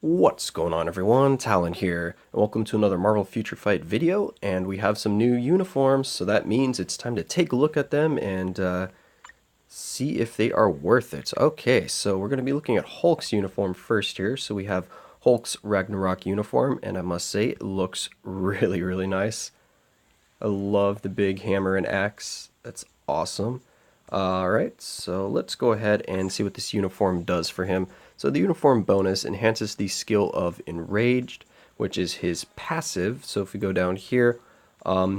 What's going on, everyone? Talon here. Welcome to another Marvel Future Fight video, and we have some new uniforms, so that means it's time to take a look at them and see if they are worth it. Okay, so we're going to be looking at Hulk's uniform first here. So we have Hulk's Ragnarok uniform, and I must say it looks really nice. I love the big hammer and axe. That's awesome. Alright, so let's go ahead and see what this uniform does for him. So the uniform bonus enhances the skill of Enraged, which is his passive. So if we go down here,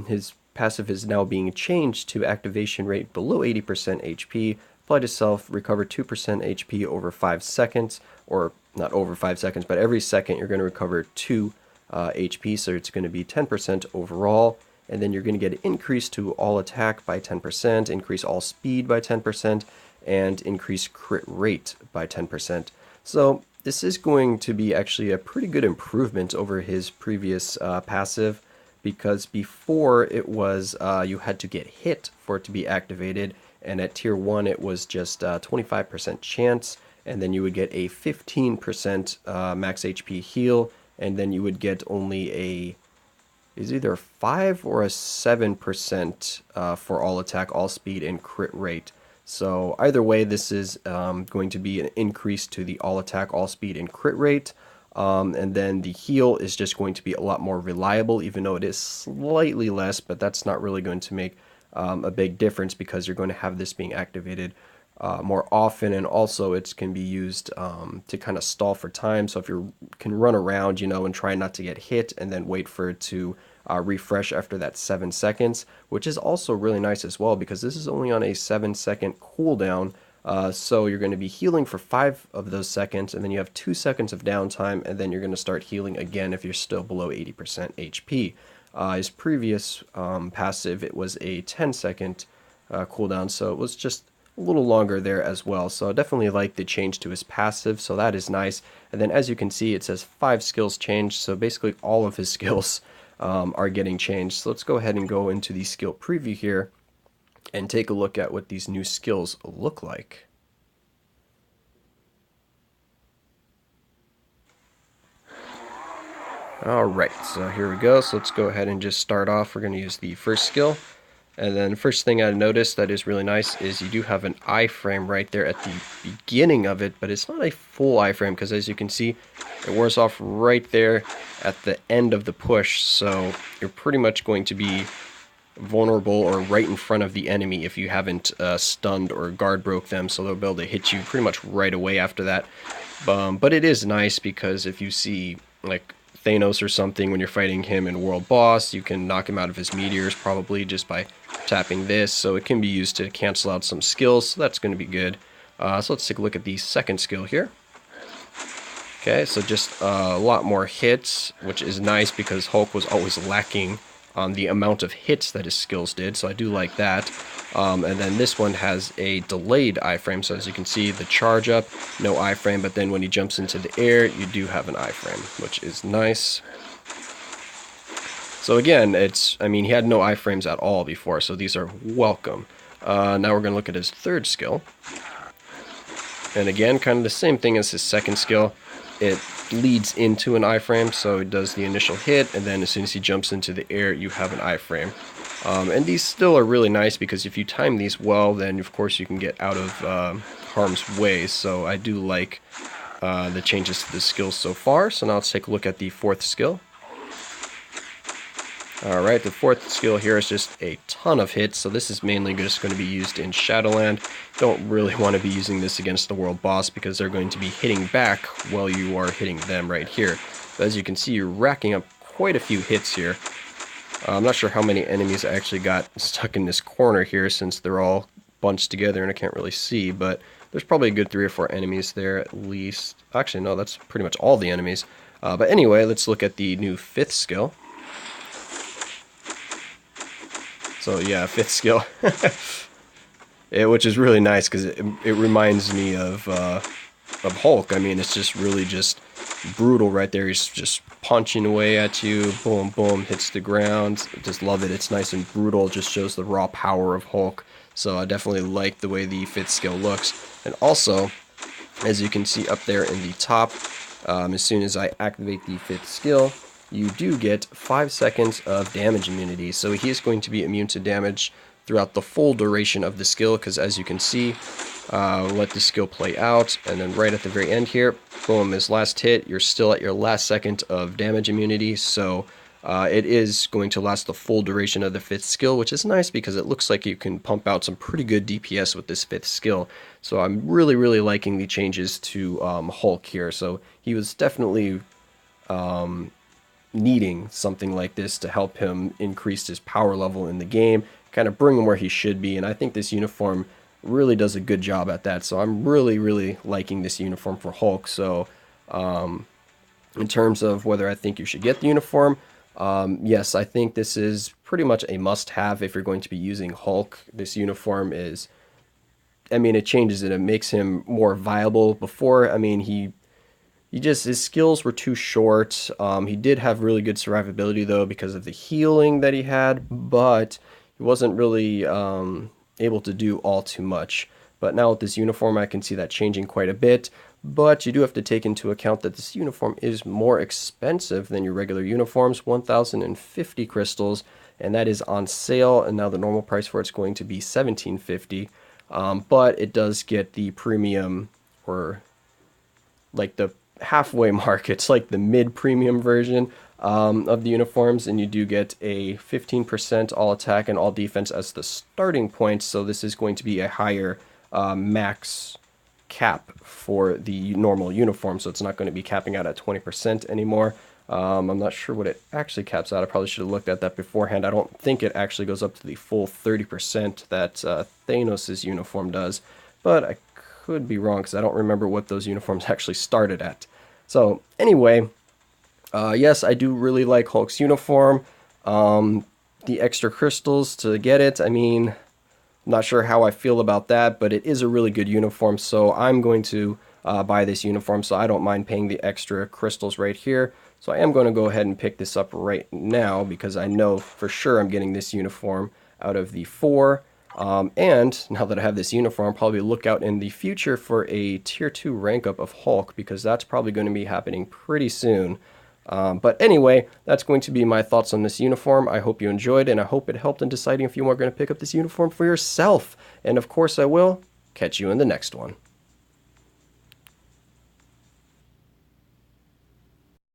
his passive is now being changed to activation rate below 80% HP. Apply to self, recover 2% HP over 5 seconds, or not over 5 seconds, but every second you're going to recover 2 HP, so it's going to be 10% overall. And then you're going to get an increase to all attack by 10%, increase all speed by 10%, and increase crit rate by 10%. So this is going to be actually a pretty good improvement over his previous passive, because before it was you had to get hit for it to be activated, and at tier 1 it was just 25% chance, and then you would get a 15% max HP heal, and then you would get only a is either a 5 or a 7% for all attack, all speed, and crit rate. So either way, this is going to be an increase to the all attack, all speed, and crit rate. And then the heal is just going to be a lot more reliable, even though it is slightly less, but that's not really going to make a big difference because you're going to have this being activated more often, and also it can be used to kind of stall for time. So if you can run around, and try not to get hit, and then wait for it to refresh after that 7 seconds, which is also really nice as well because this is only on a 7-second cooldown. So you're going to be healing for 5 of those seconds, and then you have 2 seconds of downtime, and then you're going to start healing again if you're still below 80% HP. His previous passive, it was a 10-second cooldown, so it was just a little longer there as well. So I definitely like the change to his passive, so that is nice. And then as you can see, it says 5 skills changed, so basically all of his skills are getting changed. So let's go ahead and go into the skill preview here and take a look at what these new skills look like. Alright, so here we go. So let's go ahead and just start off. We're going to use the first skill. And then first thing I noticed that is really nice is you do have an iframe right there at the beginning of it, but it's not a full iframe because as you can see, it wears off right there at the end of the push. So you're pretty much going to be vulnerable or right in front of the enemy if you haven't stunned or guard broke them, so they'll be able to hit you pretty much right away after that. But it is nice because if you see like Thanos or something when you're fighting him in World Boss, you can knock him out of his meteors probably just by tapping this, so it can be used to cancel out some skills, so that's going to be good. So let's take a look at the second skill here. Okay, so just a lot more hits, which is nice because Hulk was always lacking on the amount of hits that his skills did, so I do like that. And then this one has a delayed iframe, so as you can see, the charge up, no iframe, but then when he jumps into the air, you do have an iframe, which is nice. So again, he had no iframes at all before, so these are welcome. Now we're going to look at his third skill. And again, kind of the same thing as his second skill. It leads into an iframe, so it does the initial hit, and then as soon as he jumps into the air, you have an iframe. And these still are really nice because if you time these well, then of course you can get out of harm's way. So I do like the changes to the skills so far. So now let's take a look at the fourth skill. Alright, the fourth skill here is just a ton of hits, so this is mainly just going to be used in Shadowland. Don't really want to be using this against the world boss because they're going to be hitting back while you are hitting them right here. But as you can see, you're racking up quite a few hits here. I'm not sure how many enemies I actually got stuck in this corner here since they're all bunched together and I can't really see, but there's probably a good 3 or 4 enemies there at least. Actually, no, that's pretty much all the enemies. But anyway, let's look at the new fifth skill. So yeah, fifth skill, which is really nice because it reminds me of Hulk. I mean, it's just really just brutal right there. He's just punching away at you, boom, boom, hits the ground. Just love it. It's nice and brutal. Just shows the raw power of Hulk. So I definitely like the way the fifth skill looks. And also, as you can see up there in the top, as soon as I activate the 5th skill, you do get 5 seconds of damage immunity. So he is going to be immune to damage throughout the full duration of the skill, because as you can see, let the skill play out, and then right at the very end here, boom, his last hit, you're still at your last second of damage immunity, so it is going to last the full duration of the 5th skill, which is nice because it looks like you can pump out some pretty good DPS with this 5th skill. So I'm really liking the changes to Hulk here. So he was definitely needing something like this to help him increase his power level in the game, kind of bring him where he should be, and I think this uniform really does a good job at that. So I'm really liking this uniform for Hulk. So in terms of whether I think you should get the uniform, yes, I think this is pretty much a must-have if you're going to be using Hulk. This uniform is, I mean, it changes it. It makes him more viable. Before, I mean, his skills were too short. He did have really good survivability though because of the healing that he had, but he wasn't really able to do all too much. But now with this uniform, I can see that changing quite a bit. But you do have to take into account that this uniform is more expensive than your regular uniforms, 1,050 crystals, and that is on sale. And now the normal price for it's going to be 1,750. But it does get the premium, or like the halfway mark. It's like the mid-premium version of the uniforms, and you do get a 15% all attack and all defense as the starting point. So this is going to be a higher max cap for the normal uniform, so it's not going to be capping out at 20% anymore. I'm not sure what it actually caps out. I probably should have looked at that beforehand. I don't think it actually goes up to the full 30% that Thanos' uniform does, but I could be wrong because I don't remember what those uniforms actually started at. So anyway, yes, I do really like Hulk's uniform. The extra crystals to get it, I mean, I'm not sure how I feel about that, but it is a really good uniform, so I'm going to buy this uniform, so I don't mind paying the extra crystals right here. So I am going to go ahead and pick this up right now because I know for sure I'm getting this uniform out of the 4. And now that I have this uniform, I'll probably look out in the future for a tier 2 rank up of Hulk, because that's probably going to be happening pretty soon. But anyway, that's going to be my thoughts on this uniform. I hope you enjoyed, and I hope it helped in deciding if you are going to pick up this uniform for yourself. And of course I will. Catch you in the next one.